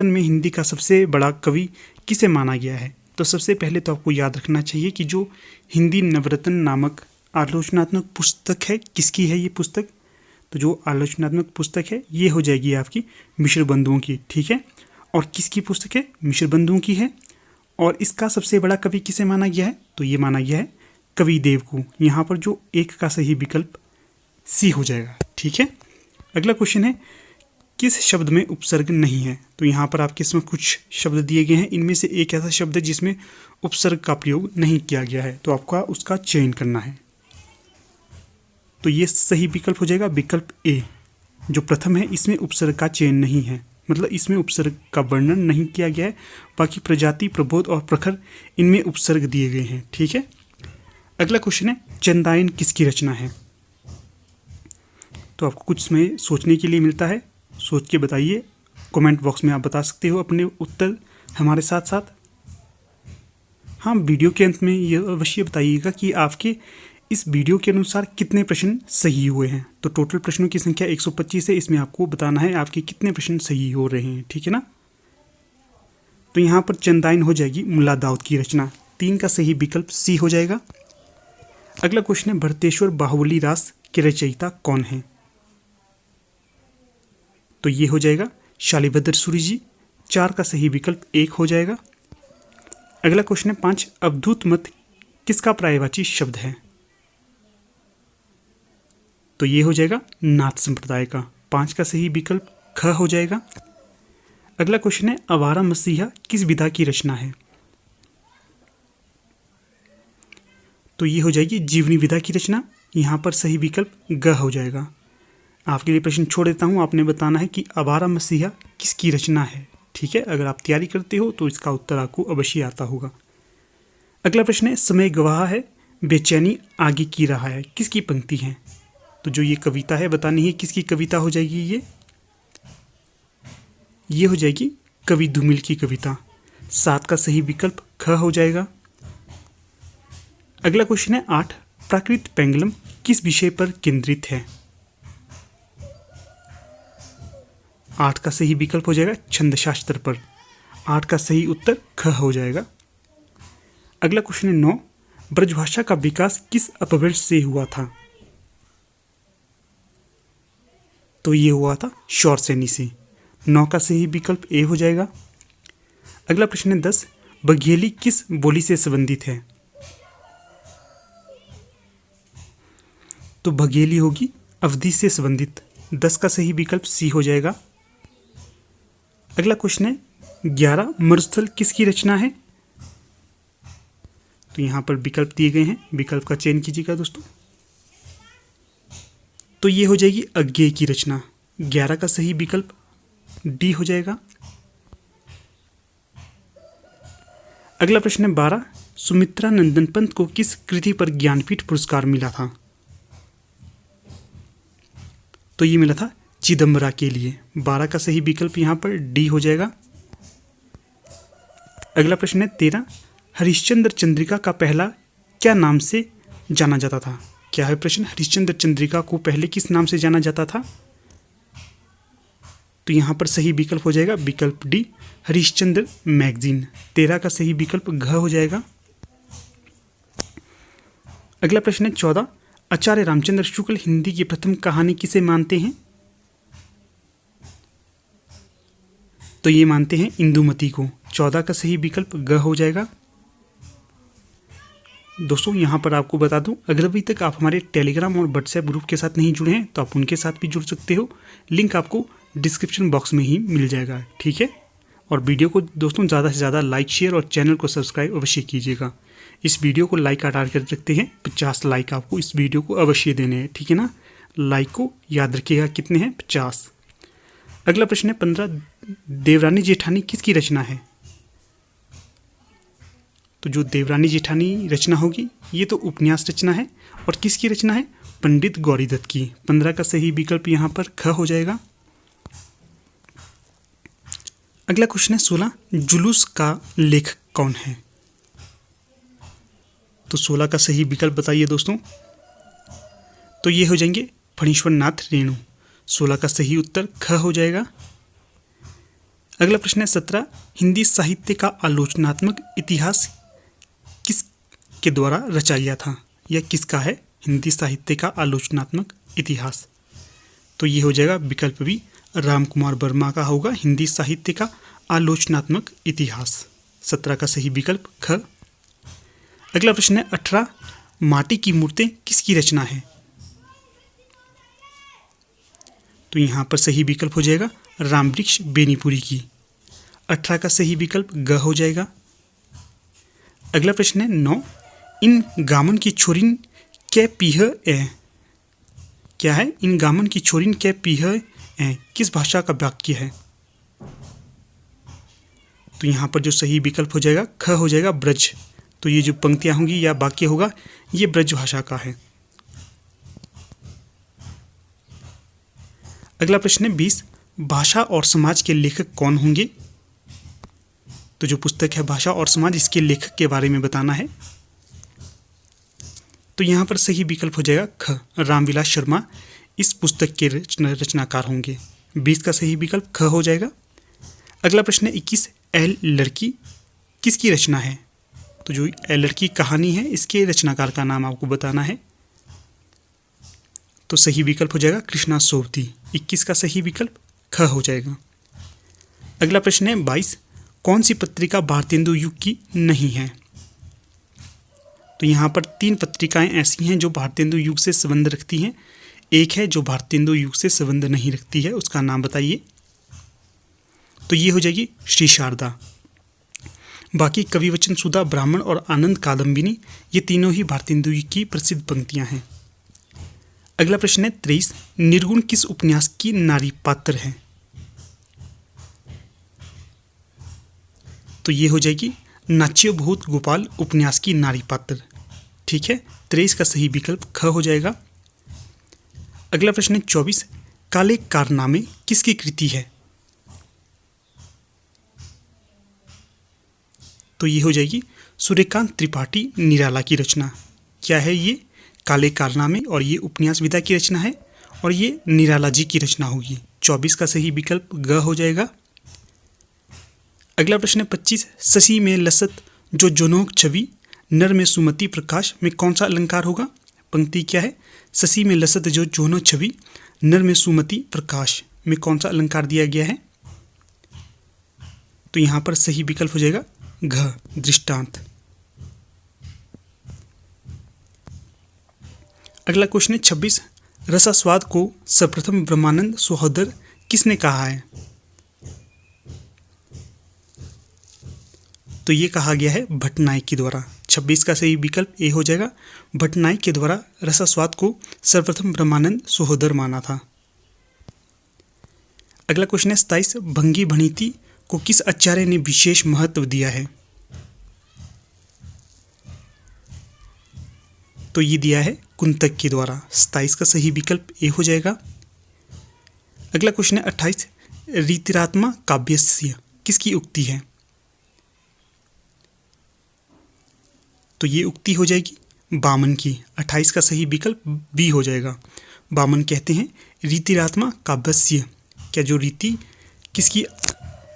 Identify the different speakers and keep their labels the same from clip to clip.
Speaker 1: नवरत्न में हिंदी का सबसे बड़ा कवि किसे माना गया है? तो सबसे पहले तो आपको याद रखना चाहिए कि जो हिंदी नवरत्न नामक आलोचनात्मक पुस्तक है, किसकी है ये पुस्तक? तो जो आलोचनात्मक पुस्तक है ये हो जाएगी आपकी मिश्र बंधुओं की, ठीक है। और किसकी पुस्तक है? मिश्र बंधुओं की है। और इसका सबसे बड़ा कवि किसे माना गया है? तो ये माना गया है कवि देव को। यहाँ पर जो एक का सही विकल्प सी हो जाएगा, ठीक है। अगला क्वेश्चन है, किस शब्द में उपसर्ग नहीं है? तो यहाँ पर आपके इसमें कुछ शब्द दिए गए हैं, इनमें से एक ऐसा शब्द है जिसमें उपसर्ग का प्रयोग नहीं किया गया है, तो आपका उसका चयन करना है। तो ये सही विकल्प हो जाएगा विकल्प ए। जो प्रथम है इसमें उपसर्ग का चयन नहीं है, मतलब इसमें उपसर्ग का वर्णन नहीं किया गया है। बाकी प्रजाति, प्रबोध और प्रखर इनमें उपसर्ग दिए गए हैं, ठीक है। अगला क्वेश्चन है, चंदायन किसकी रचना है? तो आपको कुछ समय सोचने के लिए मिलता है, सोच के बताइए। कमेंट बॉक्स में आप बता सकते हो अपने उत्तर हमारे साथ साथ। हाँ, वीडियो के अंत में ये अवश्य बताइएगा कि आपके इस वीडियो के अनुसार कितने प्रश्न सही हुए हैं। तो टोटल प्रश्नों की संख्या 125 है, इसमें आपको बताना है आपके कितने प्रश्न सही हो रहे हैं, ठीक है ना। तो यहाँ पर चंदायन हो जाएगी मुल्ला दाऊद की रचना। 3 का सही विकल्प सी हो जाएगा। अगला क्वेश्चन है, भरतेश्वर बाहुबली रास के रचयिता कौन है? तो ये हो जाएगा शालिभद्र सूरि जी। 4 का सही विकल्प 1 हो जाएगा। अगला क्वेश्चन है, 5 अवधूत मत किसका पर्यायवाची शब्द है? तो ये हो जाएगा नाथ संप्रदाय का। 5 का सही विकल्प ख हो जाएगा। अगला क्वेश्चन है, आवारा मसीहा किस विधा की रचना है? तो ये हो जाएगी जीवनी विधा की रचना। यहाँ पर सही विकल्प ग हो जाएगा। आपके लिए प्रश्न छोड़ देता हूँ, आपने बताना है कि आवारा मसीहा किसकी रचना है, ठीक है। अगर आप तैयारी करते हो तो इसका उत्तर आपको अवश्य आता होगा। अगला प्रश्न है, समय गवाह है बेचैनी आगे की रहा है किसकी पंक्ति है? तो जो ये कविता है बतानी है किसकी कविता हो जाएगी ये हो जाएगी कवि धूमिल की कविता। 7 का सही विकल्प ख हो जाएगा। अगला क्वेश्चन है, 8 प्राकृत पेंगुलम किस विषय पर केंद्रित है? 8 का सही विकल्प हो जाएगा छंदशास्त्र पर। 8 का सही उत्तर ख हो जाएगा। अगला क्वेश्चन है, 9 ब्रजभाषा का विकास किस अपभ्रंश से हुआ था? तो ये हुआ था शौरसेनी से। 9 का सही विकल्प ए हो जाएगा। अगला प्रश्न है, 10 बघेली किस बोली से संबंधित है? तो बघेली होगी अवधि से संबंधित। 10 का सही विकल्प सी हो जाएगा। अगला क्वेश्चन है, 11 मरुस्थल किसकी रचना है? तो यहाँ पर विकल्प दिए गए हैं, विकल्प का चयन कीजिएगा दोस्तों। तो ये हो जाएगी अज्ञेय की रचना। 11 का सही विकल्प डी हो जाएगा। अगला प्रश्न है, 12 सुमित्रा नंदन पंत को किस कृति पर ज्ञानपीठ पुरस्कार मिला था? तो ये मिला था चिदंबरा के लिए। 12 का सही विकल्प यहाँ पर डी हो जाएगा। अगला प्रश्न है, 13 हरिश्चंद्र चंद्रिका का पहला क्या नाम से जाना जाता था? क्या है प्रश्न? हरिश्चंद्र चंद्रिका को पहले किस नाम से जाना जाता था? तो यहाँ पर सही विकल्प हो जाएगा विकल्प डी हरिश्चंद्र मैगजीन। 13 का सही विकल्प घ हो जाएगा। अगला प्रश्न है, 14 आचार्य रामचंद्र शुक्ल हिंदी की प्रथम कहानी किसे मानते हैं? तो ये मानते हैं इंदुमती को। 14 का सही विकल्प ग हो जाएगा। दोस्तों यहाँ पर आपको बता दूं, अगर अभी तक आप हमारे टेलीग्राम और व्हाट्सएप ग्रुप के साथ नहीं जुड़े हैं तो आप उनके साथ भी जुड़ सकते हो। लिंक आपको डिस्क्रिप्शन बॉक्स में ही मिल जाएगा, ठीक है। और वीडियो को दोस्तों ज़्यादा से ज़्यादा लाइक, शेयर और चैनल को सब्सक्राइब अवश्य कीजिएगा। इस वीडियो को लाइक आधार कर रखते हैं, 50 लाइक आपको इस वीडियो को अवश्य देने हैं, ठीक है ना। लाइक को याद रखिएगा कितने हैं, 50। अगला प्रश्न है, 15 देवरानी जेठानी किसकी रचना है? तो जो देवरानी जेठानी रचना होगी ये तो उपन्यास रचना है। और किसकी रचना है? पंडित गौरीदत्त की। 15 का सही विकल्प यहाँ पर ख हो जाएगा। अगला क्वेश्चन है, 16 जुलूस का लेखक कौन है? तो 16 का सही विकल्प बताइए दोस्तों। तो ये हो जाएंगे फणीश्वर नाथ रेणु। 16 का सही उत्तर ख हो जाएगा। अगला प्रश्न है 17, हिंदी साहित्य का आलोचनात्मक इतिहास किसके द्वारा रचा गया था? यह किसका है हिंदी साहित्य का आलोचनात्मक इतिहास? तो ये हो जाएगा विकल्प बी, राम कुमार वर्मा का होगा हिंदी साहित्य का आलोचनात्मक इतिहास। 17 का सही विकल्प ख। अगला प्रश्न है 18, माटी की मूर्तें किसकी रचना है? तो यहाँ पर सही विकल्प हो जाएगा रामवृक्ष बेनीपुरी की। 18 का सही विकल्प ग हो जाएगा। अगला प्रश्न है 9, इन गामन की छोरिन कै पीह ए। क्या है? इन गामन की छोरिन कै पीह ए किस भाषा का वाक्य है? तो यहाँ पर जो सही विकल्प हो जाएगा ख हो जाएगा ब्रज। तो ये जो पंक्तियां होंगी या वाक्य होगा ये ब्रज भाषा का है। अगला प्रश्न है 20, भाषा और समाज के लेखक कौन होंगे? तो जो पुस्तक है भाषा और समाज, इसके लेखक के बारे में बताना है। तो यहाँ पर सही विकल्प हो जाएगा ख, रामविलास शर्मा इस पुस्तक के रचनाकार होंगे। 20 का सही विकल्प ख हो जाएगा। अगला प्रश्न है 21, एल लड़की किसकी रचना है? तो जो एल लड़की कहानी है इसके रचनाकार का नाम आपको बताना है। तो सही विकल्प हो जाएगा कृष्णा सोबती। 21 का सही विकल्प ख हो जाएगा। अगला प्रश्न है 22, कौन सी पत्रिका भारतेंदु युग की नहीं है? तो यहाँ पर 3 पत्रिकाएं ऐसी हैं जो भारतेंदु युग से संबंध रखती हैं, एक है जो भारतेंदु युग से संबंध नहीं रखती है, उसका नाम बताइए। तो ये हो जाएगी श्री शारदा। बाकी कविवचन सुधा, ब्राह्मण और आनंद कादम्बिनी ये तीनों ही भारतेंदु युग की प्रसिद्ध पंक्तियां हैं। अगला प्रश्न है 23, निर्गुण किस उपन्यास की नारी पात्र है? तो ये हो जाएगी नाच्य भूत गोपाल उपन्यास की नारी पात्र। ठीक है, 23 का सही विकल्प ख हो जाएगा। अगला प्रश्न है 24, काले कारनामे किसकी कृति है? तो ये हो जाएगी सूर्यकांत त्रिपाठी निराला की रचना। क्या है ये? काले कारनामे, और ये उपन्यास विधा की रचना है और ये निराला जी की रचना होगी। 24 का सही विकल्प ग हो जाएगा। अगला प्रश्न है 25, शशि में लसत जो जोनोक छवि नर में सुमति प्रकाश में कौन सा अलंकार होगा? पंक्ति क्या है? शशि में लसत जो जोनो छवि नर में सुमति प्रकाश में कौन सा अलंकार दिया गया है? तो यहाँ पर सही विकल्प हो जाएगा घ, दृष्टांत। अगला क्वेश्चन है 26, रसास्वाद को सर्वप्रथम ब्रह्मानंद सहोदर किसने कहा है? तो ये कहा गया है भट्टनायक के द्वारा। 26 का सही विकल्प ए हो जाएगा, भट्टनायक के द्वारा रसास्वाद को सर्वप्रथम ब्रह्मानंद सहोदर माना था। अगला क्वेश्चन है 27, भंगी भणिति को किस आचार्य ने विशेष महत्व दिया है? तो ये दिया है कुंतक के द्वारा। 27 का सही विकल्प ए हो जाएगा। अगला क्वेश्चन है 28, रीतिरात्मा काव्यस्य किसकी उक्ति है? तो ये उक्ति हो जाएगी बामन की। 28 का सही विकल्प बी हो जाएगा। बामन कहते हैं रीतिरात्मा काव्यस्य। क्या जो रीति किसकी,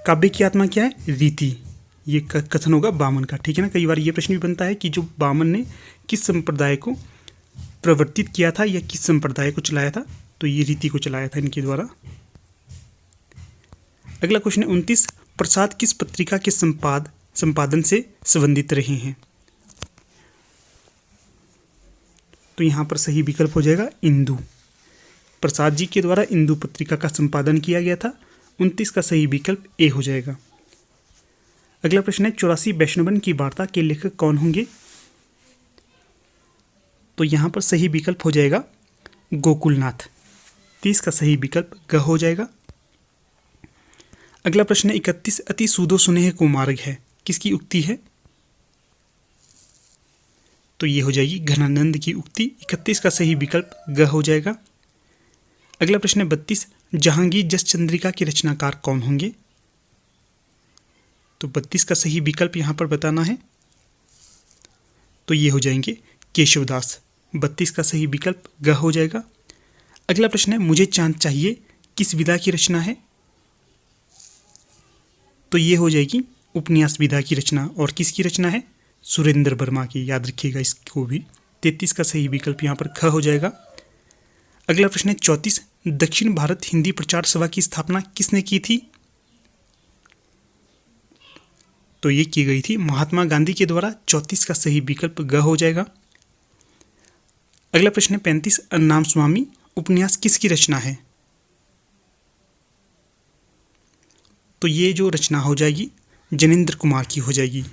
Speaker 1: काव्य की आत्मा क्या है? रीति। ये कथन होगा बामन का। ठीक है ना, कई बार ये प्रश्न भी बनता है कि जो बामन ने किस संप्रदाय को प्रवर्तित किया था या किस संप्रदाय को चलाया था? तो ये रीति को चलाया था इनके द्वारा। अगला क्वेश्चन है 29, प्रसाद किस पत्रिका के संपादन से संबंधित रहे हैं? तो यहाँ पर सही विकल्प हो जाएगा इंदु। प्रसाद जी के द्वारा इंदु पत्रिका का संपादन किया गया था। 29 का सही विकल्प ए हो जाएगा। अगला प्रश्न है 84, वैष्णवन की वार्ता के लेखक कौन होंगे? तो यहाँ पर सही विकल्प हो जाएगा गोकुलनाथ। 30 का सही विकल्प ग हो जाएगा। अगला प्रश्न है 31, अति सूदो सुनेह को मार्ग है किसकी उक्ति है? तो ये हो जाएगी घनानंद की उक्ति। 31 का सही विकल्प ग हो जाएगा। अगला प्रश्न है 32, जहांगीर जस चंद्रिका के रचनाकार कौन होंगे? तो 32 का सही विकल्प यहाँ पर बताना है। तो ये हो जाएंगे केशवदास। 32 का सही विकल्प ग हो जाएगा। अगला प्रश्न है मुझे चांद चाहिए किस विधा की रचना है? तो ये हो जाएगी उपन्यास विधा की रचना। और किसकी रचना है? सुरेंद्र वर्मा की, याद रखिएगा इसको भी। 33 का सही विकल्प यहाँ पर ख हो जाएगा। अगला प्रश्न है 34, दक्षिण भारत हिंदी प्रचार सभा की स्थापना किसने की थी? तो ये की गई थी महात्मा गांधी के द्वारा। 34 का सही विकल्प ग हो जाएगा। अगला प्रश्न है 35, अन्नाम स्वामी उपन्यास किसकी रचना है? तो ये जो रचना हो जाएगी जनेंद्र कुमार की हो जाएगी।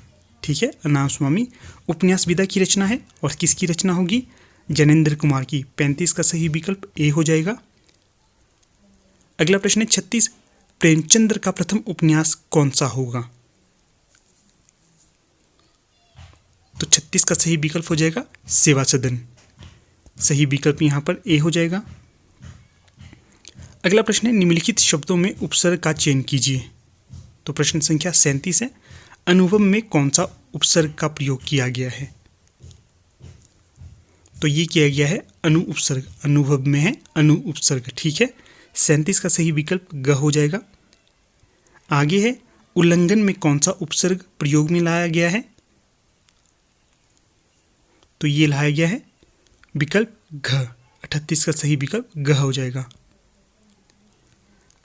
Speaker 1: ठीक है, अन्नाम स्वामी उपन्यास विधा की रचना है और किसकी रचना होगी? जनेंद्र कुमार की। 35 का सही विकल्प ए हो जाएगा। अगला प्रश्न है 36, प्रेमचंद्र का प्रथम उपन्यास कौन सा होगा? तो 36 का सही विकल्प हो जाएगा सेवा सदन। सही विकल्प यहाँ पर ए हो जाएगा। अगला प्रश्न है निम्नलिखित शब्दों में उपसर्ग का चयन कीजिए। तो प्रश्न संख्या 37 है, अनुभव में कौन सा उपसर्ग का प्रयोग किया गया है? तो ये किया गया है अनु उपसर्ग। अनुभव में है अनु उपसर्ग। ठीक है, 37 का सही विकल्प ग हो जाएगा। आगे है उल्लंघन में कौन सा उपसर्ग प्रयोग में लाया गया है? तो ये लाया गया है विकल्प घ। 38 का सही विकल्प ग हो जाएगा।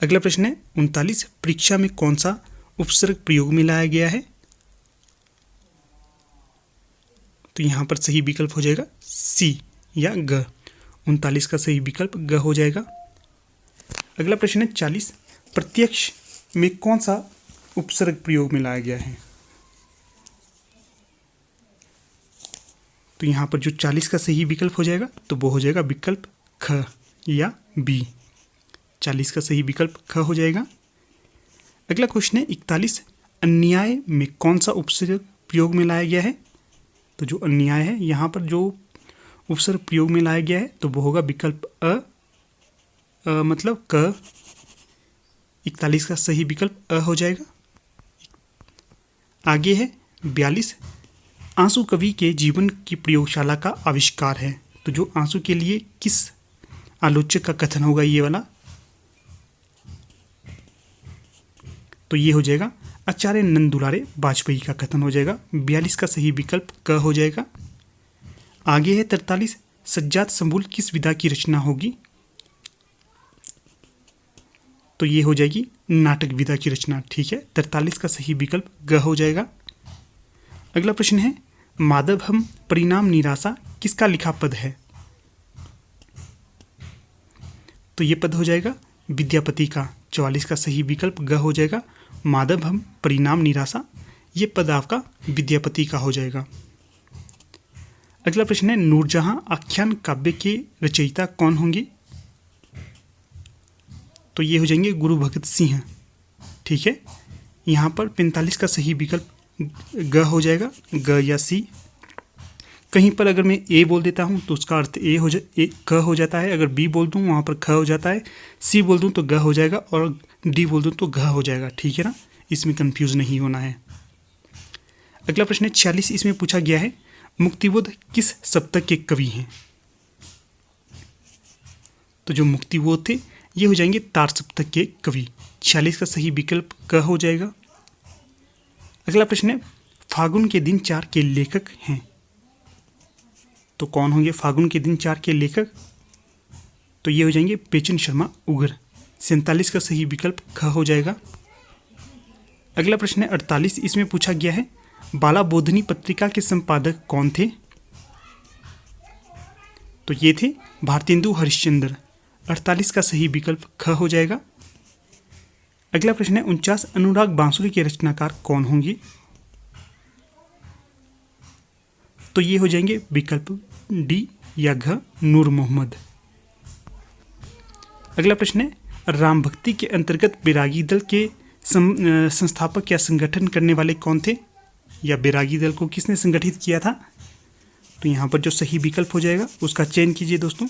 Speaker 1: अगला प्रश्न है 39, परीक्षा में कौन सा उपसर्ग प्रयोग में लाया गया है? तो यहाँ पर सही विकल्प हो जाएगा सी या ग। 39 का सही विकल्प ग हो जाएगा। अगला प्रश्न है 40, प्रत्यक्ष में कौन सा उपसर्ग प्रयोग में लाया गया है? तो यहाँ पर जो 40 का सही विकल्प हो जाएगा तो वो हो जाएगा विकल्प ख या बी। 40 का सही विकल्प ख हो जाएगा। अगला क्वेश्चन है 41, अन्याय में कौन सा उपसर्ग प्रयोग में लाया गया है? तो जो अन्याय है यहाँ पर जो उपसर्ग प्रयोग में लाया गया है तो वो होगा विकल्प मतलब क। 41 का सही विकल्प हो जाएगा। आगे है 42, आंसू कवि के जीवन की प्रयोगशाला का आविष्कार है। तो जो आंसू के लिए किस आलोचक का कथन होगा ये वाला? तो ये हो जाएगा आचार्य नंद दुलारे वाजपेयी का कथन हो जाएगा। 42 का सही विकल्प क हो जाएगा। आगे है 43, सज्जाद संबुल किस विधा की रचना होगी? तो ये हो जाएगी नाटक विधा की रचना। ठीक है, 43 का सही विकल्प ग हो जाएगा। अगला प्रश्न है माधवहम परिणाम निराशा किसका लिखा पद है? तो ये पद हो जाएगा विद्यापति का। 44 का सही विकल्प ग हो जाएगा। माधवहम परिणाम निराशा ये पद आपका विद्यापति का हो जाएगा। अगला प्रश्न है नूरजहां आख्यान काव्य के रचयिता कौन होंगे? तो ये हो जाएंगे गुरु भगत सिंह। ठीक है, यहाँ पर 45 का सही विकल्प ग हो जाएगा, ग या सी। कहीं पर अगर मैं ए बोल देता हूँ तो उसका अर्थ क हो जाता है। अगर बी बोल दूँ वहाँ पर ख हो जाता है। सी बोल दूँ तो ग हो जाएगा और डी बोल दूँ तो घ हो जाएगा। ठीक है ना, इसमें कंफ्यूज नहीं होना है। अगला प्रश्न है 46, इसमें पूछा गया है मुक्तिबोध किस सप्तक के कवि हैं? तो जो मुक्तिबोध थे ये हो जाएंगे तार सप्तक के कवि। 46 का सही विकल्प क हो जाएगा। अगला प्रश्न है फागुन के दिन 4 के लेखक हैं। तो कौन होंगे फागुन के दिन 4 के लेखक? तो ये हो जाएंगे पेचन शर्मा उगर। 47 का सही विकल्प ख हो जाएगा। अगला प्रश्न है 48, इसमें पूछा गया है बाला बोधनी पत्रिका के संपादक कौन थे? तो ये थे भारतेंदु हरिश्चंद्र। 48 का सही विकल्प ख हो जाएगा। अगला प्रश्न है 49, अनुराग बांसुरी के रचनाकार कौन होंगे? तो ये हो जाएंगे विकल्प डी या घ नूर मोहम्मद। अगला प्रश्न है राम भक्ति के अंतर्गत बैरागी दल के संस्थापक या संगठन करने वाले कौन थे? या बैरागी दल को किसने संगठित किया था? तो यहाँ पर जो सही विकल्प हो जाएगा उसका चयन कीजिए दोस्तों।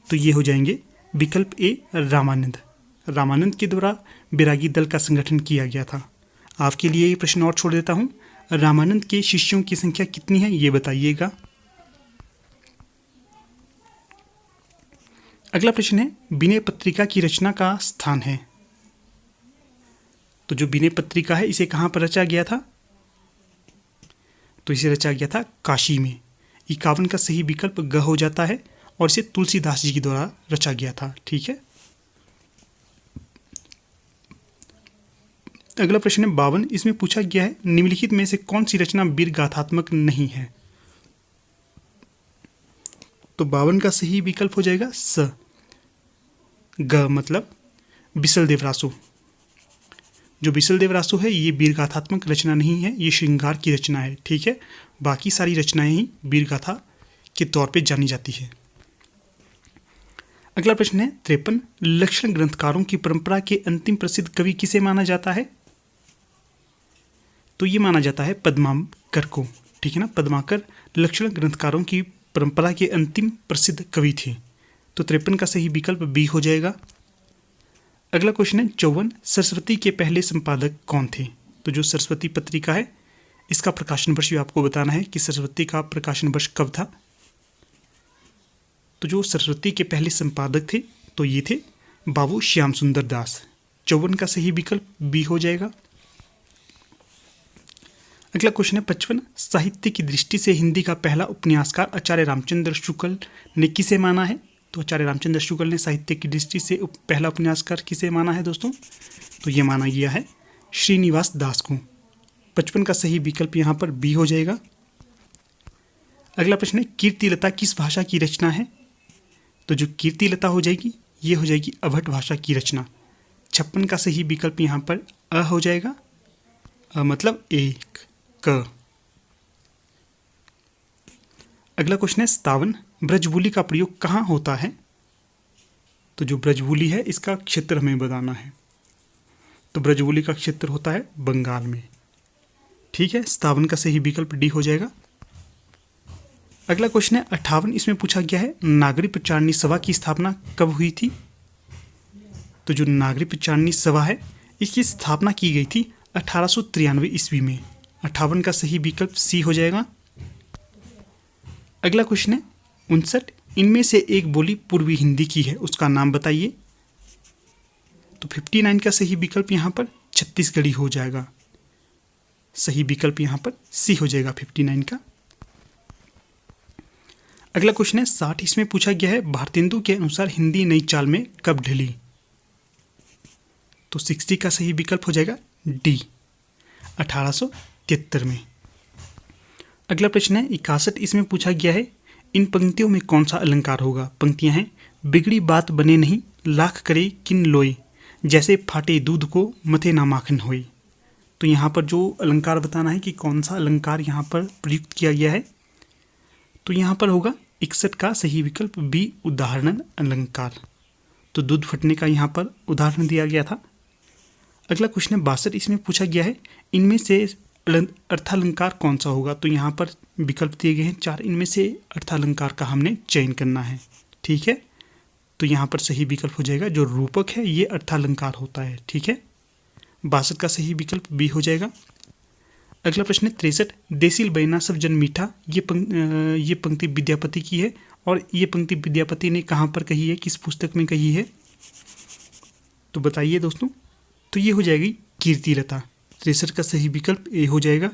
Speaker 1: तो ये हो जाएंगे विकल्प ए रामानंद। रामानंद के द्वारा बैरागी दल का संगठन किया गया था। आपके लिए ये प्रश्न और छोड़ देता हूँ, रामानंद के शिष्यों की संख्या कितनी है ये बताइएगा। अगला प्रश्न है विनय पत्रिका की रचना का स्थान है। तो जो विनय पत्रिका है इसे कहाँ पर रचा गया था? तो इसे रचा गया था काशी में। 51 का सही विकल्प ग हो जाता है और इसे तुलसीदास जी के द्वारा रचा गया था। ठीक है, अगला प्रश्न है 52। इसमें पूछा गया है निम्नलिखित में से कौन सी रचना वीर गाथात्मक नहीं है? तो 52 का सही विकल्प हो जाएगा स। ग मतलब बिसल देवरासु। जो बिसल देवरासु है ये वीर गाथात्मक रचना नहीं है, ये श्रृंगार की रचना है। ठीक है, बाकी सारी रचनाएं ही वीर गाथा के तौर पे जानी जाती है। अगला प्रश्न है 53। लक्षण ग्रंथकारों की परंपरा के अंतिम प्रसिद्ध कवि किसे माना जाता है? तो ये माना जाता है पद्माकर को। ठीक है ना, पद्माकर लक्षण ग्रंथकारों की परंपरा के अंतिम प्रसिद्ध कवि थे। तो 53 का सही विकल्प बी हो जाएगा। अगला क्वेश्चन है 54। सरस्वती के पहले संपादक कौन थे? तो जो सरस्वती पत्रिका है इसका प्रकाशन वर्ष भी आपको बताना है कि सरस्वती का प्रकाशन वर्ष कब था। तो जो सरस्वती के पहले संपादक थे तो ये थे बाबू श्याम सुंदर दास। 54 का सही विकल्प बी हो जाएगा। अगला क्वेश्चन है 55। साहित्य की दृष्टि से हिंदी का पहला उपन्यासकार आचार्य रामचंद्र शुक्ल ने किसे माना है? तो आचार्य रामचंद्र शुक्ल ने साहित्य की दृष्टि से पहला उपन्यासकार किसे माना है दोस्तों? तो ये माना गया है श्रीनिवास दास को। 55 का सही विकल्प यहाँ पर बी हो जाएगा। अगला प्रश्न है कीर्तिलता किस भाषा की रचना है? तो जो कीर्तिलता हो जाएगी ये हो जाएगी अवध भाषा की रचना। 56 का सही विकल्प यहाँ पर अ हो जाएगा। मतलब एक क। अगला क्वेश्चन है 57। ब्रजबुली का प्रयोग कहाँ होता है? तो जो ब्रजबुली है इसका क्षेत्र हमें बताना है। तो ब्रजबुली का क्षेत्र होता है बंगाल में। ठीक है, 57 का सही विकल्प डी हो जाएगा। अगला क्वेश्चन है 58। इसमें पूछा गया है नागरिक प्रचारणी सभा की स्थापना कब हुई थी? तो जो नागरिक प्रचारणी सभा है इसकी स्थापना की गई थी 1893 ईस्वी में। 58 का सही विकल्प सी हो जाएगा। अगला क्वेश्चन है 59। इनमें से एक बोली पूर्वी हिंदी की है, उसका नाम बताइए। तो 59 का सही विकल्प यहाँ पर छत्तीसगढ़ी हो जाएगा। सही विकल्प यहाँ पर सी हो जाएगा 59 का। अगला क्वेश्चन है 60। इसमें पूछा गया है भारतेंदु के अनुसार हिंदी नई चाल में कब ढली? तो 60 का सही विकल्प हो जाएगा डी 1873 में। अगला प्रश्न है 61। इसमें पूछा गया है इन पंक्तियों में कौन सा अलंकार होगा? पंक्तियां हैं बिगड़ी बात बने नहीं, लाख करे किन लोई, जैसे फाटे दूध को मथे ना माखन होई। तो यहाँ पर जो अलंकार बताना है कि कौन सा अलंकार यहाँ पर प्रयुक्त किया गया है। तो यहाँ पर होगा 61 का सही विकल्प बी उदाहरण अलंकार। तो दूध फटने का यहाँ पर उदाहरण दिया गया था। अगला क्वेश्चन है 62। इसमें पूछा गया है इनमें से अर्थालंकार कौन सा होगा? तो यहाँ पर विकल्प दिए गए हैं 4, इनमें से अर्थालंकार का हमने चयन करना है। ठीक है, तो यहाँ पर सही विकल्प हो जाएगा जो रूपक है ये अर्थालंकार होता है। ठीक है, 62 का सही विकल्प बी हो जाएगा। अगला प्रश्न है 63। देसिल बैना सब जन मीठा, ये पंक्ति विद्यापति की है और ये पंक्ति विद्यापति ने कहाँ पर कही है, किस पुस्तक में कही है? तो बताइए दोस्तों। तो ये हो जाएगी कीर्तिलता। 63 का सही विकल्प ए हो जाएगा।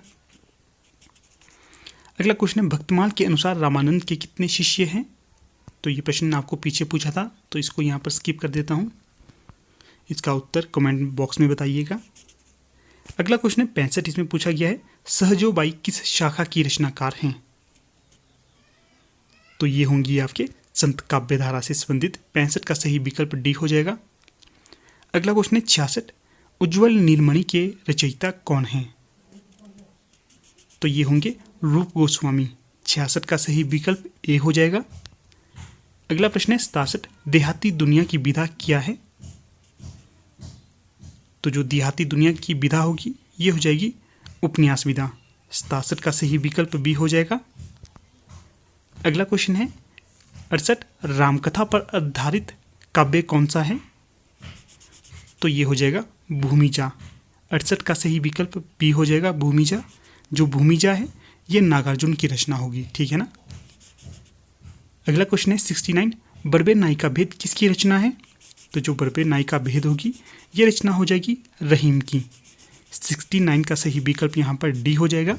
Speaker 1: अगला क्वेश्चन है भक्तमाल के अनुसार रामानंद के कितने शिष्य हैं? तो ये प्रश्न आपको पीछे पूछा था तो इसको यहाँ पर स्किप कर देता हूँ। इसका उत्तर कमेंट बॉक्स में बताइएगा। अगला क्वेश्चन है 65। इसमें पूछा गया है सहजोबाई किस शाखा की रचनाकार हैं? तो ये होंगी आपके संत काव्यधारा से संबंधित। 65 का सही विकल्प डी हो जाएगा। अगला क्वेश्चन है 66। उज्ज्वल नीलमणि के रचयिता कौन हैं? तो ये होंगे रूप गोस्वामी। 66 का सही विकल्प ए हो जाएगा। अगला प्रश्न है 67। देहाती दुनिया की विधा क्या है? तो जो देहाती दुनिया की विधा होगी ये हो जाएगी उपन्यास विधा। 67 का सही विकल्प बी हो जाएगा। अगला क्वेश्चन है 68। रामकथा पर आधारित काव्य कौन सा है? तो ये हो जाएगा भूमिजा। 68 का सही विकल्प बी हो जाएगा भूमिजा। जो भूमिजा है ये नागार्जुन की रचना होगी। ठीक है ना। अगला क्वेश्चन है 69। बड़बे नायिका भेद किसकी रचना है? तो जो बर पे नाई का भेद होगी ये रचना हो जाएगी रहीम की। 69 का सही विकल्प यहाँ पर डी हो जाएगा।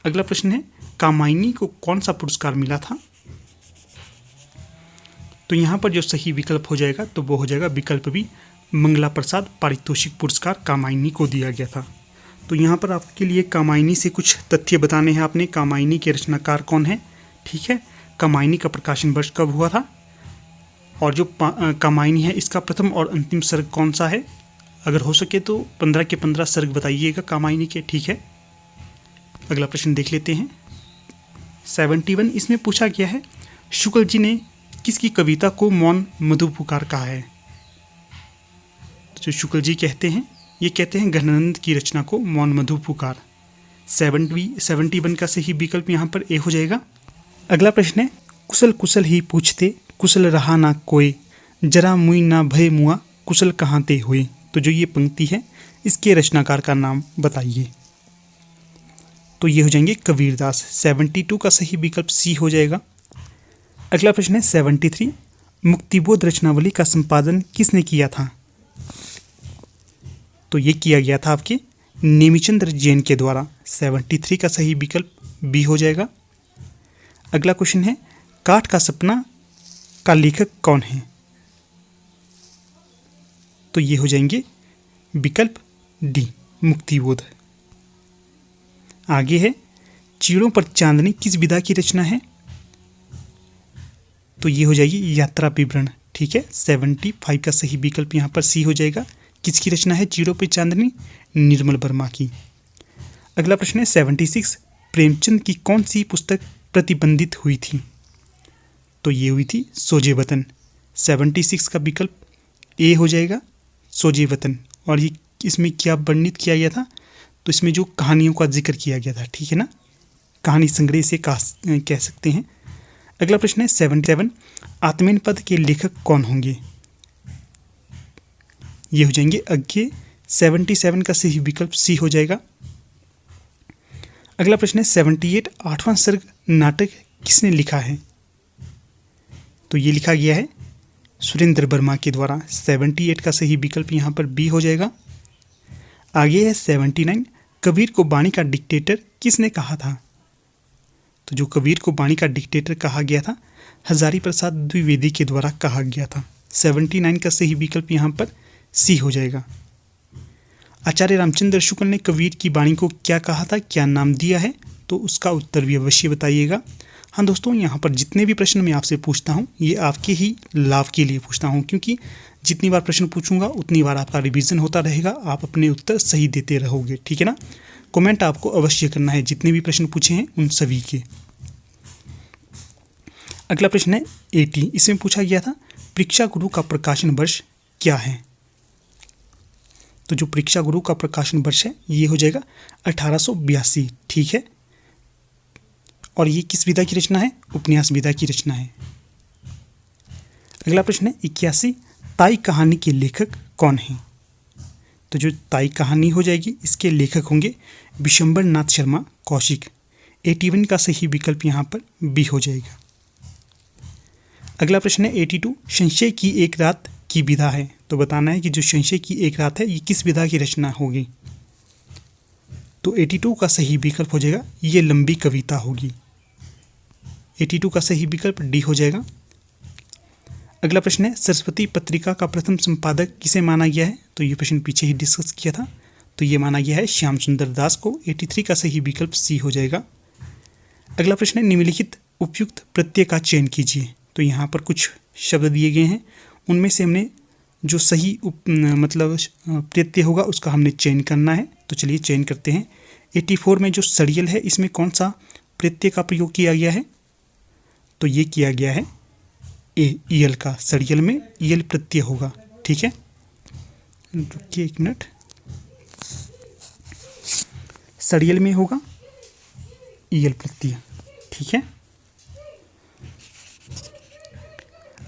Speaker 1: अगला प्रश्न है कामायनी को कौन सा पुरस्कार मिला था? तो यहाँ पर जो सही विकल्प हो जाएगा तो वो हो जाएगा विकल्प बी, मंगला प्रसाद पारितोषिक पुरस्कार कामायनी को दिया गया था। तो यहाँ पर आपके लिए कामायनी से कुछ तथ्य बताने हैं आपने। कामायनी के रचनाकार कौन है, ठीक है। कामायनी का प्रकाशन वर्ष कब हुआ था, और जो कामायनी है इसका प्रथम और अंतिम सर्ग कौन सा है? अगर हो सके तो 15 के 15 सर्ग बताइएगा कामायनी के, ठीक है। अगला प्रश्न देख लेते हैं 71। इसमें पूछा गया है शुक्ल जी ने किसकी कविता को मौन मधु पुकार कहा है? जो शुक्ल जी कहते हैं ये कहते हैं घनानंद की रचना को मौन मधु पुकार। 71 का सही विकल्प यहाँ पर ए हो जाएगा। अगला प्रश्न है कुशल कुशल ही पूछते कुशल रहा ना कोई, जरा मुई ना भय मुआ कुशल कहाँ ते हुए। तो जो ये पंक्ति है इसके रचनाकार का नाम बताइए। तो ये हो जाएंगे कबीरदास। 72 का सही विकल्प सी हो जाएगा। अगला प्रश्न है 73। मुक्तिबोध रचनावली का संपादन किसने किया था? तो ये किया गया था आपके नेमिचंद्र जैन के द्वारा। 73 का सही विकल्प बी हो जाएगा। अगला क्वेश्चन है काठ का सपना का लेखक कौन है? तो ये हो जाएंगे विकल्प डी, मुक्तिबोध। आगे है चीड़ों पर चांदनी किस विधा की रचना है? तो ये हो जाएगी यात्रा विवरण, ठीक है। 75 का सही विकल्प यहाँ पर सी हो जाएगा। किसकी रचना है चीड़ों पर चांदनी? निर्मल वर्मा की। अगला प्रश्न है 76। प्रेमचंद की कौन सी पुस्तक प्रतिबंधित हुई थी? तो ये हुई थी सोजे वतन। 76 का विकल्प ए हो जाएगा, सोजे वतन। और ये इसमें क्या वर्णित किया गया था? तो इसमें जो कहानियों का जिक्र किया गया था, ठीक है ना, कहानी संग्रह से कह सकते हैं। अगला प्रश्न है 77। आत्मेन पद के लेखक कौन होंगे? ये हो जाएंगे अज्ञे। 77 का सही विकल्प सी हो जाएगा। अगला प्रश्न है 78। 8वां सर्ग नाटक किसने लिखा है? तो ये लिखा गया है सुरेंद्र वर्मा के द्वारा। 78 का सही विकल्प यहाँ पर बी हो जाएगा। आगे है 79। कबीर को बाणी का डिक्टेटर किसने कहा था? तो जो कबीर को बाणी का डिक्टेटर कहा गया था हजारी प्रसाद द्विवेदी के द्वारा कहा गया था। 79 का सही विकल्प यहाँ पर सी हो जाएगा। आचार्य रामचंद्र शुक्ल ने कबीर की बाणी को क्या कहा था, क्या नाम दिया है? तो उसका उत्तर भी अवश्य बताइएगा। हाँ दोस्तों, यहाँ पर जितने भी प्रश्न मैं आपसे पूछता हूँ ये आपके ही लाभ के लिए पूछता हूँ, क्योंकि जितनी बार प्रश्न पूछूंगा उतनी बार आपका रिवीजन होता रहेगा, आप अपने उत्तर सही देते रहोगे, ठीक है ना। कमेंट आपको अवश्य करना है जितने भी प्रश्न पूछे हैं उन सभी के। अगला प्रश्न है 80। इसमें पूछा गया था परीक्षा गुरु का प्रकाशन वर्ष क्या है? तो जो परीक्षा गुरु का प्रकाशन वर्ष है ये हो जाएगा 1882, ठीक है। और ये किस विधा की रचना है? उपन्यास विधा की रचना है। अगला प्रश्न है 81। ताई कहानी के लेखक कौन हैं? तो जो ताई कहानी हो जाएगी इसके लेखक होंगे विशंबर नाथ शर्मा कौशिक। 81 का सही विकल्प यहाँ पर बी हो जाएगा। अगला प्रश्न है 82। संशय की एक रात की विधा है, तो बताना है कि जो संशय की एक रात है ये किस विधा की रचना होगी? तो 82 का सही विकल्प हो जाएगा ये लंबी कविता होगी। 82 का सही विकल्प डी हो जाएगा। अगला प्रश्न है सरस्वती पत्रिका का प्रथम संपादक किसे माना गया है? तो ये प्रश्न पीछे ही डिस्कस किया था, तो ये माना गया है श्याम सुंदर दास को। 83 का सही विकल्प सी हो जाएगा। अगला प्रश्न है निम्नलिखित उपयुक्त प्रत्यय का चयन कीजिए। तो यहाँ पर कुछ शब्द दिए गए हैं, उनमें से हमने जो सही मतलब प्रत्यय होगा उसका हमने चयन करना है। तो चलिए चयन करते हैं। 84 में जो सड़ियल है इसमें कौन सा प्रत्यय का प्रयोग किया गया है? तो ये किया गया है ए, ईयल का। सड़ियल में ईयल प्रत्यय होगा, ठीक है। रुकिए एक मिनट, सड़ियल में होगा ईयल प्रत्यय, ठीक है।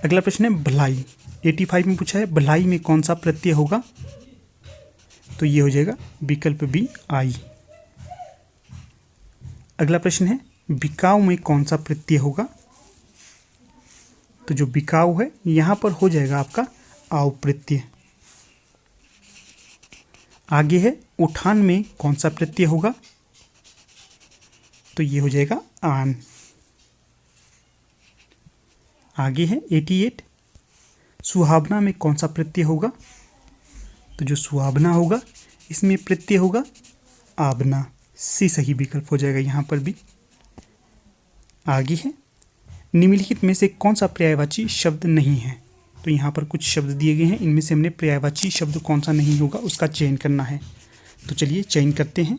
Speaker 1: अगला प्रश्न है भलाई। 85 में पूछा है भलाई में कौन सा प्रत्यय होगा? तो ये हो जाएगा विकल्प बी आई। अगला प्रश्न है बिकाऊ में कौन सा प्रत्यय होगा? तो जो बिकाऊ है यहाँ पर हो जाएगा आपका आव प्रत्यय। आगे है उठान में कौन सा प्रत्यय होगा, तो ये हो जाएगा आन। आगे है 88 सुहावना में कौन सा प्रत्यय होगा, तो जो सुहावना होगा इसमें प्रत्यय होगा आबना। सी सही विकल्प हो जाएगा यहाँ पर भी। आगे है निम्नलिखित में से कौन सा पर्यायवाची शब्द नहीं है, तो यहाँ पर कुछ शब्द दिए गए हैं, इनमें से हमने पर्यायवाची शब्द कौन सा नहीं होगा उसका चयन करना है। तो चलिए चयन करते हैं।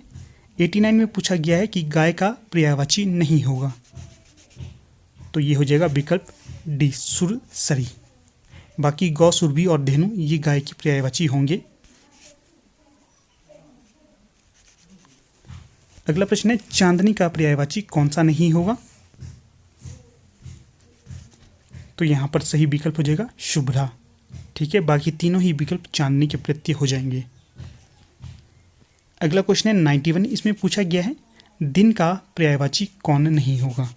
Speaker 1: 89 में पूछा गया है कि गाय का पर्यायवाची नहीं होगा, तो ये हो जाएगा विकल्प डी सुर सरी। बाकी गौ सुरभि और धेनु ये गाय की पर्यायवाची होंगे। अगला प्रश्न है चांदनी का पर्यायवाची कौन सा नहीं होगा, तो यहाँ पर सही विकल्प हो जाएगा शुभ्रा। ठीक है, बाकी तीनों ही विकल्प चांदनी के प्रत्यय हो जाएंगे। अगला क्वेश्चन है 91, इसमें पूछा गया है दिन का पर्यायवाची कौन नहीं होगा,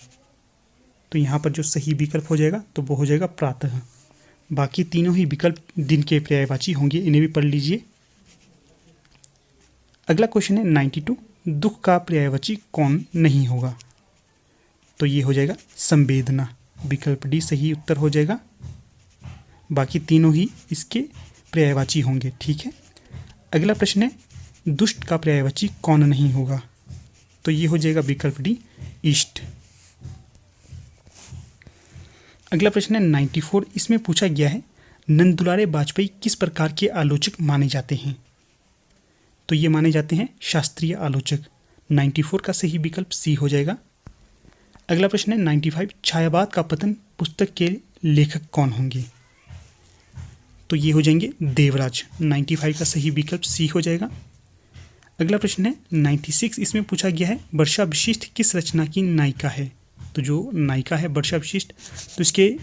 Speaker 1: तो यहाँ पर जो सही विकल्प हो जाएगा तो वो हो जाएगा प्रातः। बाकी तीनों ही विकल्प दिन के पर्यायवाची होंगे, इन्हें भी पढ़ लीजिए। अगला क्वेश्चन है 92, दुख का पर्यायवाची कौन नहीं होगा, तो ये हो जाएगा संवेदना। विकल्प डी सही उत्तर हो जाएगा। बाकी तीनों ही इसके पर्यायवाची होंगे। ठीक है, अगला प्रश्न है दुष्ट का पर्यायवाची कौन नहीं होगा, तो ये हो जाएगा विकल्प डी इष्ट। अगला प्रश्न है 94, इसमें पूछा गया है नंदुलारे वाजपेयी किस प्रकार के आलोचक माने जाते हैं, तो ये माने जाते हैं शास्त्रीय आलोचक। 94 का सही विकल्प सी हो जाएगा। अगला प्रश्न है 95, छायावाद का पतन पुस्तक के लेखक कौन होंगे, तो ये हो जाएंगे देवराज। 95 का सही विकल्प सी हो जाएगा। अगला प्रश्न है 96, इसमें पूछा गया है वर्षा विशिष्ट किस रचना की नायिका है, तो जो नायिका है वर्षा विशिष्ट, तो इसके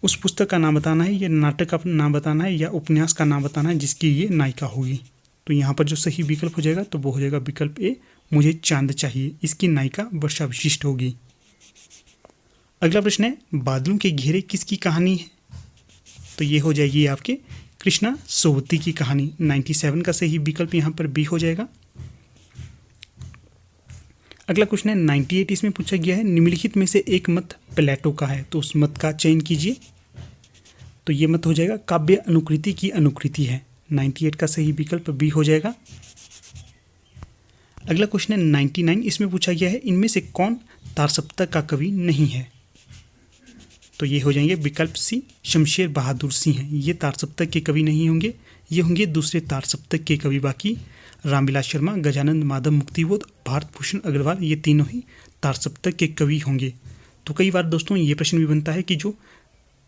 Speaker 1: उस पुस्तक का नाम बताना है, या नाटक का नाम बताना है, या उपन्यास का नाम बताना है जिसकी ये नायिका होगी। तो यहाँ पर जो सही विकल्प हो जाएगा तो वो हो जाएगा विकल्प ए मुझे चांद चाहिए, इसकी नायिका वर्षा विशिष्ट होगी। अगला प्रश्न है बादलों के घेरे किसकी कहानी है, तो ये हो जाएगी आपके कृष्णा सोबती की कहानी। 97 का सही विकल्प यहाँ पर बी हो जाएगा। अगला क्वेश्चन है 98, इसमें पूछा गया है निम्नलिखित में से एक मत प्लेटो का है, तो उस मत का चयन कीजिए। तो ये मत हो जाएगा काव्य अनुकृति की अनुकृति है। 98 का सही विकल्प बी हो जाएगा। अगला क्वेश्चन है 99, इसमें पूछा गया है इनमें से कौन तारसप्तक का कवि नहीं है, तो ये हो जाएंगे विकल्प सी शमशेर बहादुर सिंह हैं। ये तारसप्तक के कवि नहीं होंगे, ये होंगे दूसरे तारसप्तक के कवि। बाकी रामविलास शर्मा, गजानंद माधव मुक्तिबोध, भारत भूषण अग्रवाल ये तीनों ही तारसप्तक के कवि होंगे। तो कई बार दोस्तों ये प्रश्न भी बनता है कि जो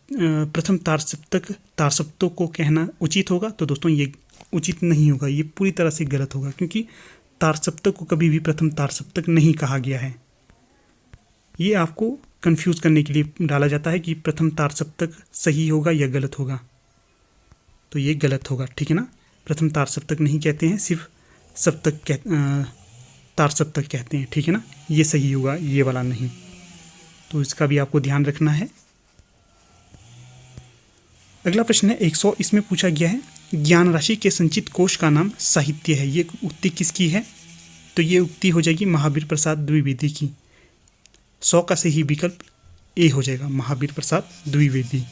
Speaker 1: प्रथम तारसप्तक को कहना उचित होगा, तो दोस्तों ये उचित नहीं होगा, ये पूरी तरह से गलत होगा, क्योंकि तारसप्तक को कभी भी प्रथम तारसप्तक नहीं कहा गया है। ये आपको कंफ्यूज करने के लिए डाला जाता है कि प्रथम तारसप्तक सही होगा या गलत होगा, तो ये गलत होगा। ठीक है ना, प्रथम तारसप्तक नहीं कहते हैं, सिर्फ तारसप्तक कहते हैं। ठीक है ना, ये सही होगा, ये वाला नहीं, तो इसका भी आपको ध्यान रखना है। अगला प्रश्न है 100, इसमें पूछा गया है ज्ञान राशि के संचित कोश का नाम साहित्य है, ये उक्ति किसकी है, तो ये उक्ति हो जाएगी महावीर प्रसाद द्विवेदी की। 100 का सही विकल्प ए हो जाएगा महावीर प्रसाद द्विवेदी।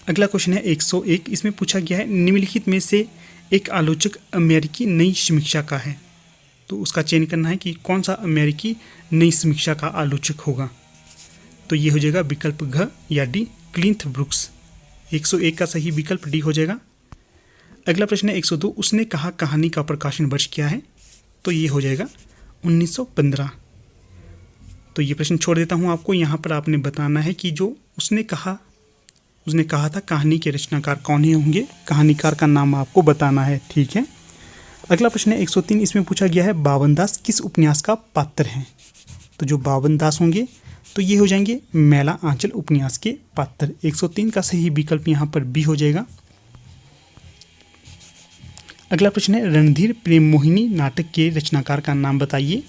Speaker 1: अगला क्वेश्चन है 101, इसमें पूछा गया है निम्नलिखित में से एक आलोचक अमेरिकी नई समीक्षा का है, तो उसका चयन करना है कि कौन सा अमेरिकी नई समीक्षा का आलोचक होगा। तो ये हो जाएगा विकल्प घ या डी क्लिंथ ब्रुक्स। 101 का सही विकल्प डी हो जाएगा। अगला प्रश्न है 102, उसने कहा कहानी का प्रकाशन वर्ष क्या है, तो ये हो जाएगा 1915। तो ये प्रश्न छोड़ देता हूँ आपको, यहाँ पर आपने बताना है कि जो उसने कहा था कहानी के रचनाकार कौन ही होंगे, कहानीकार का नाम आपको बताना है। ठीक है, अगला प्रश्न है 103, इसमें पूछा गया है बावन दास किस उपन्यास का पात्र हैं, तो जो बावन दास होंगे तो ये हो जाएंगे मैला आंचल उपन्यास के पात्र। 103 का सही विकल्प यहाँ पर बी हो जाएगा। अगला प्रश्न है रणधीर प्रेम मोहिनी नाटक के रचनाकार का नाम बताइए,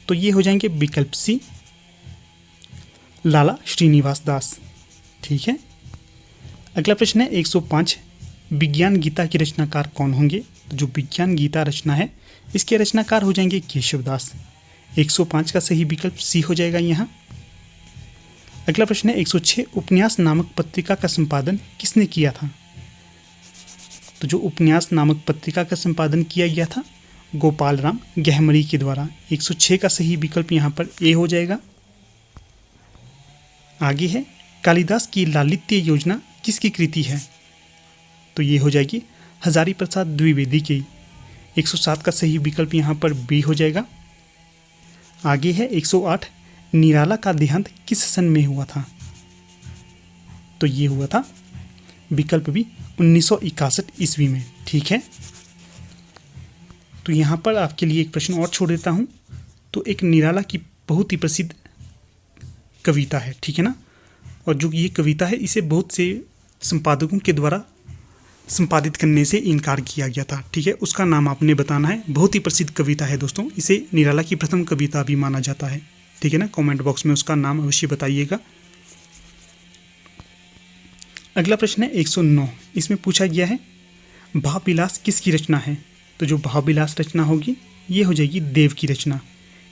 Speaker 1: तो ये हो जाएंगे विकल्प सी लाला श्रीनिवास दास। ठीक है। अगला प्रश्न है 105, विज्ञान गीता के रचनाकार कौन होंगे? तो जो विज्ञान गीता रचना है इसके रचनाकार हो जाएंगे केशवदास। 105 का सही विकल्प सी हो जाएगा यहाँ। अगला प्रश्न है 106, उपन्यास नामक पत्रिका का संपादन किसने किया था? तो जो उपन्यास नामक पत्रिका का संपादन किया गया था गोपाल राम गहमरी के द्वारा। 106 का सही विकल्प यहाँ पर ए हो जाएगा। आगे है, कालिदास की लालित्य योजना किसकी कृति है? तो ये हो जाएगी हजारी प्रसाद द्विवेदी की। 107 का सही विकल्प यहाँ पर बी हो जाएगा। आगे है 108, निराला का देहांत किस सन में हुआ था? तो ये हुआ था विकल्प बी 1961 ईस्वी में। ठीक है। तो यहाँ पर आपके लिए एक प्रश्न और छोड़ देता हूँ। तो एक निराला की बहुत ही प्रसिद्ध कविता है, ठीक है ना, और जो ये कविता है इसे बहुत से संपादकों के द्वारा संपादित करने से इनकार किया गया था। ठीक है, उसका नाम आपने बताना है। बहुत ही प्रसिद्ध कविता है दोस्तों, इसे निराला की प्रथम कविता भी माना जाता है। ठीक है ना, कमेंट बॉक्स में उसका नाम अवश्य बताइएगा। अगला प्रश्न है 109, इसमें पूछा गया है भावविलास किसकी रचना है? तो जो भावविलास रचना होगी ये हो जाएगी देव की रचना।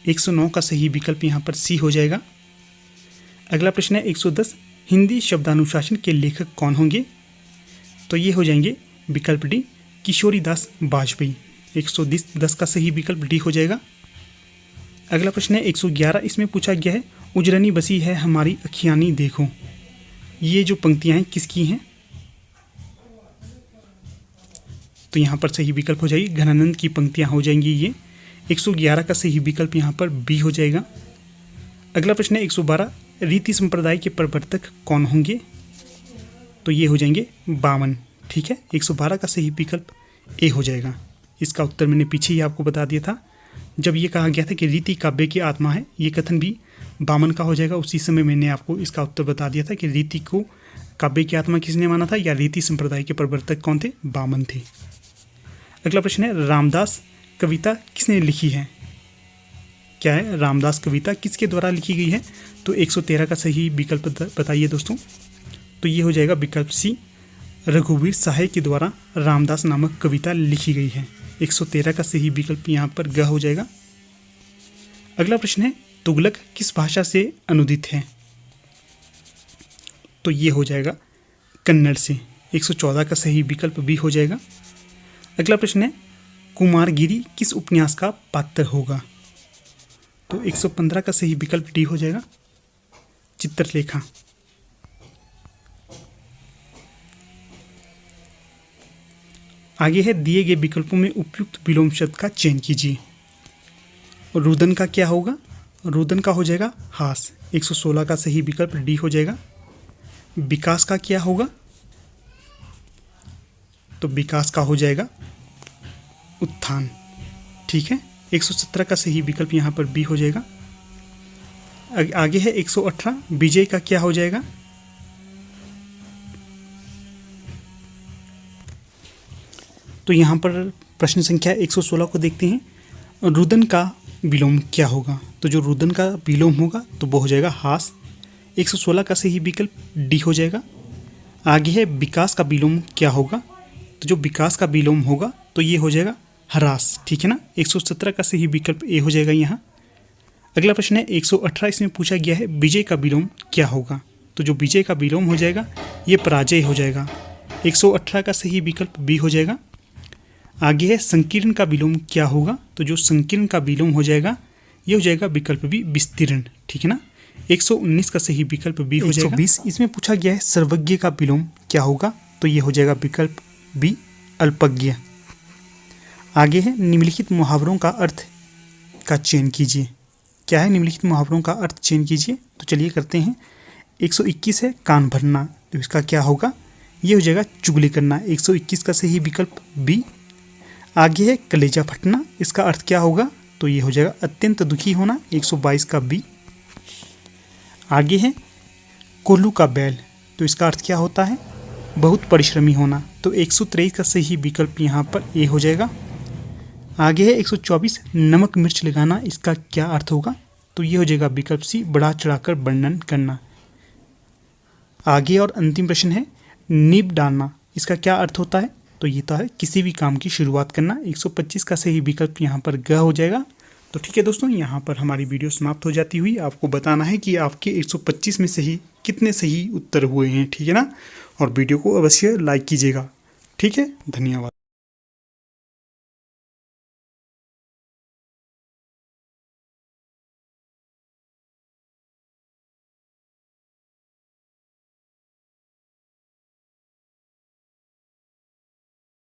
Speaker 1: 109 का सही विकल्प यहाँ पर सी हो जाएगा। अगला प्रश्न है 110, हिंदी शब्दानुशासन के लेखक कौन होंगे? तो ये हो जाएंगे विकल्प डी किशोरीदास वाजपेयी। 110 का सही विकल्प डी हो जाएगा। अगला प्रश्न है 111, इसमें पूछा गया है उजरनी बसी है हमारी अखियानी देखो। ये जो पंक्तियां हैं किसकी हैं? तो यहाँ पर सही विकल्प हो जाएगी घनानंद की पंक्तियां हो जाएंगी ये। 111 का सही विकल्प यहाँ पर बी हो जाएगा। अगला प्रश्न है 112, रीति संप्रदाय के प्रवर्तक कौन होंगे? तो ये हो जाएंगे बामन। ठीक है, 112 का सही विकल्प ए हो जाएगा। इसका उत्तर मैंने पीछे ही आपको बता दिया था, जब ये कहा गया था कि रीति काव्य की आत्मा है, ये कथन भी बामन का हो जाएगा। उसी समय मैंने आपको इसका उत्तर बता दिया था कि रीति को काव्य की आत्मा किसने माना था, या रीति संप्रदाय के प्रवर्तक कौन थे? बामन थे। अगला प्रश्न है रामदास कविता किसने लिखी है? क्या है रामदास कविता किसके द्वारा लिखी गई है? तो 113 का सही विकल्प बताइए दोस्तों। तो ये हो जाएगा विकल्प सी, रघुवीर सहाय के द्वारा रामदास नामक कविता लिखी गई है। 113 का सही विकल्प यहाँ पर ग हो जाएगा। अगला प्रश्न है तुगलक किस भाषा से अनुदित है? तो ये हो जाएगा कन्नड़ से। 114 का सही विकल्प बी हो जाएगा। अगला प्रश्न है कुमारगिरी किस उपन्यास का पात्र होगा? तो 115 का सही विकल्प डी हो जाएगा चित्रलेखा। आगे है दिए गए विकल्पों में उपयुक्त विलोम शब्द का चयन कीजिए। रुदन का क्या होगा? रुदन का हो जाएगा हास। 116 का सही विकल्प डी हो जाएगा। विकास का क्या होगा? तो विकास का हो जाएगा उत्थान। ठीक है, 117 का सही विकल्प यहाँ पर बी हो जाएगा। आगे है 118, विजय का क्या हो जाएगा? तो यहाँ पर प्रश्न संख्या 116 को देखते हैं। रुदन का विलोम क्या होगा? तो जो रुदन का विलोम होगा तो वो हो जाएगा हास। 116 का सही विकल्प डी हो जाएगा। आगे है विकास का विलोम क्या होगा? तो जो विकास का विलोम होगा तो ये हो जाएगा हरास। ठीक है ना, 117 का सही विकल्प ए हो जाएगा यहाँ। अगला प्रश्न है 118, इसमें पूछा गया है विजय का विलोम क्या होगा? तो जो विजय का विलोम हो जाएगा ये पराजय हो जाएगा। 118 का सही विकल्प बी हो जाएगा। आगे है संकीर्ण का विलोम क्या होगा? तो जो संकीर्ण का विलोम हो जाएगा ये हो जाएगा विकल्प बी विस्तीर्ण। ठीक है ना, 119 का सही विकल्प बी हो जाएगा। 120, इसमें पूछा गया है सर्वज्ञ का विलोम क्या होगा? तो ये हो जाएगा विकल्प बी अल्पज्ञ। आगे है निम्नलिखित मुहावरों का अर्थ का चयन कीजिए। क्या है निम्नलिखित मुहावरों का अर्थ चयन कीजिए? तो चलिए करते हैं। 121 है कान भरना, तो इसका क्या होगा? ये हो जाएगा चुगली करना। 121 का सही विकल्प बी। आगे है कलेजा फटना, इसका अर्थ क्या होगा? तो ये हो जाएगा अत्यंत दुखी होना। 122 का बी। आगे है कोल्हू का बैल, तो इसका अर्थ क्या होता है? बहुत परिश्रमी होना। तो 123 का सही विकल्प यहाँ पर ए हो जाएगा। आगे है 124 नमक मिर्च लगाना, इसका क्या अर्थ होगा? तो ये हो जाएगा विकल्प सी बढ़ा चढ़ाकर वर्णन करना। आगे और अंतिम प्रश्न है नींव डालना, इसका क्या अर्थ होता है? तो ये तो है किसी भी काम की शुरुआत करना। 125 का सही विकल्प यहाँ पर ग हो जाएगा। तो ठीक है दोस्तों, यहाँ पर हमारी वीडियो समाप्त हो जाती हुई। आपको बताना है कि आपके 125 में से ही कितने सही उत्तर हुए हैं, ठीक है ना। और वीडियो को अवश्य लाइक कीजिएगा। ठीक है, धन्यवाद।